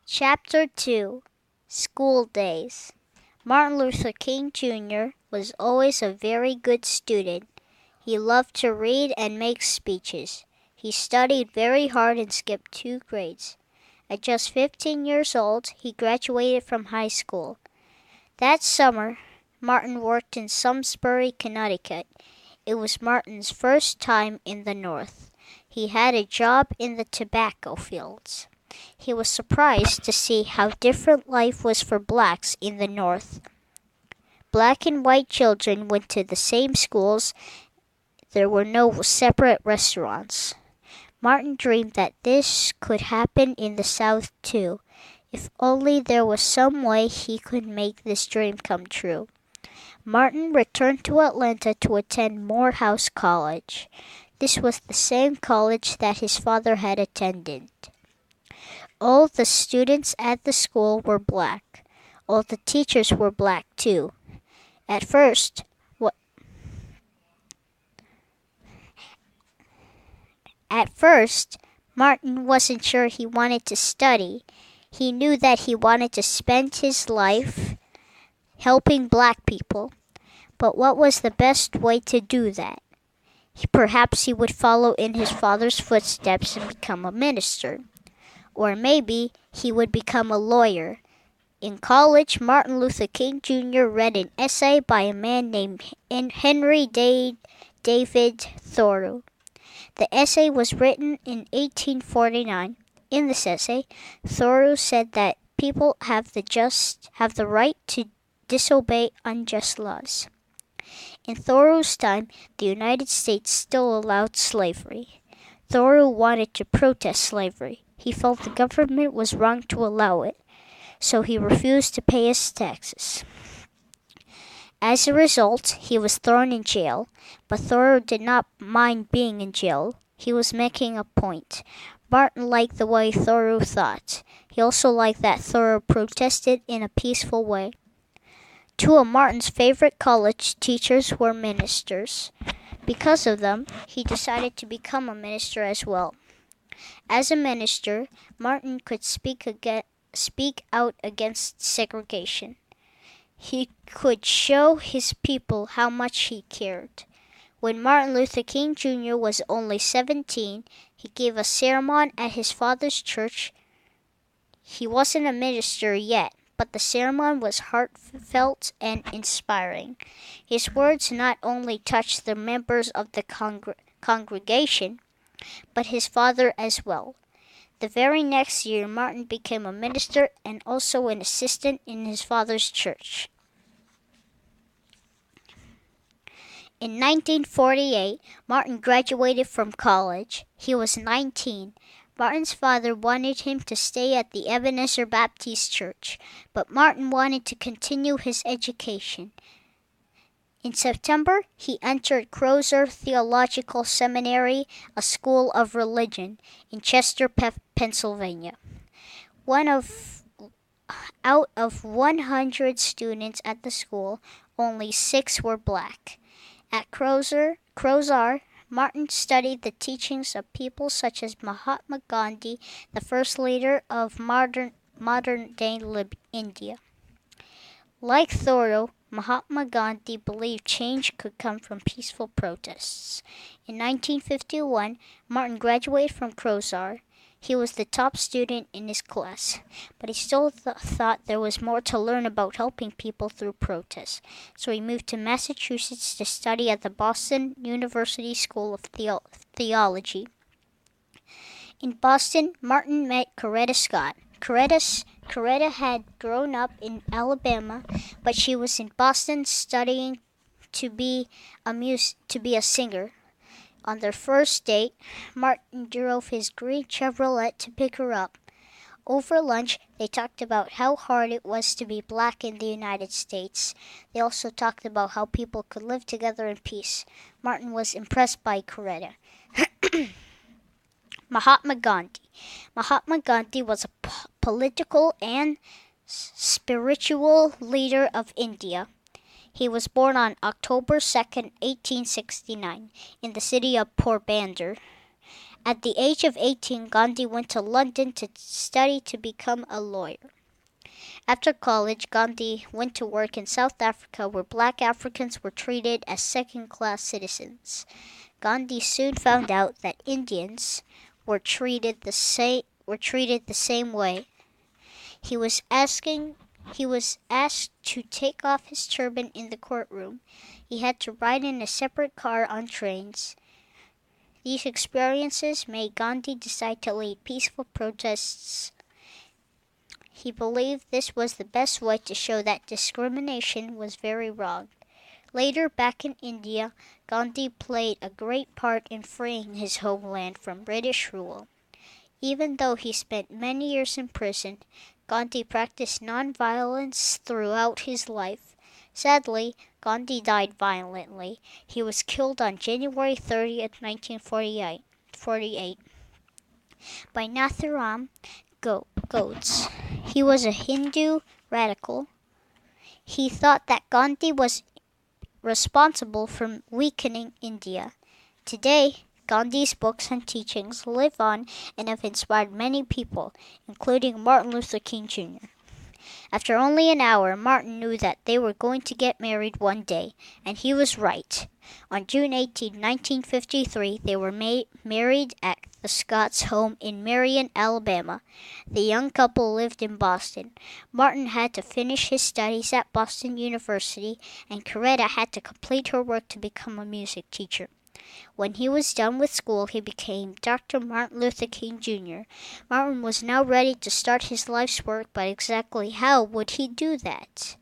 Chapter 2 School Days. Martin Luther King Jr. was always a very good student. He loved to read and make speeches. He studied very hard and skipped 2 grades. At just 15 years old, he graduated from high school. That summer, Martin worked in Simsbury, Connecticut. It was Martin's first time in the North. He had a job in the tobacco fields. He was surprised to see how different life was for blacks in the North. Black and white children went to the same schools. There were no separate restaurants. Martin dreamed that this could happen in the South too. If only there was some way he could make this dream come true. Martin returned to Atlanta to attend Morehouse College. This was the same college that his father had attended. All the students at the school were black. All the teachers were black too. At first, Martin wasn't sure he wanted to study. He knew that he wanted to spend his life helping black people. But what was the best way to do that? Perhaps he would follow in his father's footsteps and become a minister. Or maybe he would become a lawyer. In college, Martin Luther King Jr. read an essay by a man named Henry David Thoreau. The essay was written in 1849. In this essay, Thoreau said that people have the right to disobey unjust laws. In Thoreau's time, the United States still allowed slavery. Thoreau wanted to protest slavery. He felt the government was wrong to allow it, so he refused to pay his taxes. As a result, he was thrown in jail, but Thoreau did not mind being in jail. He was making a point. Martin liked the way Thoreau thought. He also liked that Thoreau protested in a peaceful way. 2 of Martin's favorite college teachers were ministers. Because of them, he decided to become a minister as well. As a minister, Martin could speak out against segregation. He could show his people how much he cared. When Martin Luther King Jr. was only 17, he gave a sermon at his father's church. He wasn't a minister yet, but the sermon was heartfelt and inspiring. His words not only touched the members of the congregation, but his father as well. The very next year, Martin became a minister and also an assistant in his father's church. In 1948, Martin graduated from college. He was 19. Martin's father wanted him to stay at the Ebenezer Baptist Church, but Martin wanted to continue his education. In September, he entered Crozer Theological Seminary, a school of religion, in Chester, Pennsylvania. Out of 100 students at the school, only 6 were black. At Crozer, Martin studied the teachings of people such as Mahatma Gandhi, the first leader of modern-day India. Like Thoreau, Mahatma Gandhi believed change could come from peaceful protests. In 1951, Martin graduated from Crozer. He was the top student in his class, but he still thought there was more to learn about helping people through protests. So he moved to Massachusetts to study at the Boston University School of Theology. In Boston, Martin met Coretta Scott. Coretta had grown up in Alabama, but she was in Boston studying to be a singer. On their first date, Martin drove his green Chevrolet to pick her up. Over lunch, they talked about how hard it was to be black in the United States. They also talked about how people could live together in peace. Martin was impressed by Coretta. Mahatma Gandhi. Mahatma Gandhi was a political and spiritual leader of India. He was born on October 2, 1869, in the city of Porbandar. At the age of 18, Gandhi went to London to study to become a lawyer. After college, Gandhi went to work in South Africa, where black Africans were treated as second-class citizens. Gandhi soon found out that Indians were treated the same way. He was asked to take off his turban in the courtroom. He had to ride in a separate car on trains. These experiences made Gandhi decide to lead peaceful protests. He believed this was the best way to show that discrimination was very wrong. Later, back in India, Gandhi played a great part in freeing his homeland from British rule. Even though he spent many years in prison, Gandhi practiced nonviolence throughout his life. Sadly, Gandhi died violently. He was killed on January 30th, 1948, by Nathuram Godse. He was a Hindu radical. He thought that Gandhi was responsible for weakening India. Today, Gandhi's books and teachings live on and have inspired many people, including Martin Luther King Jr. After only an hour, Martin knew that they were going to get married one day, and he was right. On June 18, 1953, they were married at the Scotts' home in Marion, Alabama. The young couple lived in Boston. Martin had to finish his studies at Boston University, and Coretta had to complete her work to become a music teacher. When he was done with school, he became Dr. Martin Luther King Jr. Martin was now ready to start his life's work, but exactly how would he do that?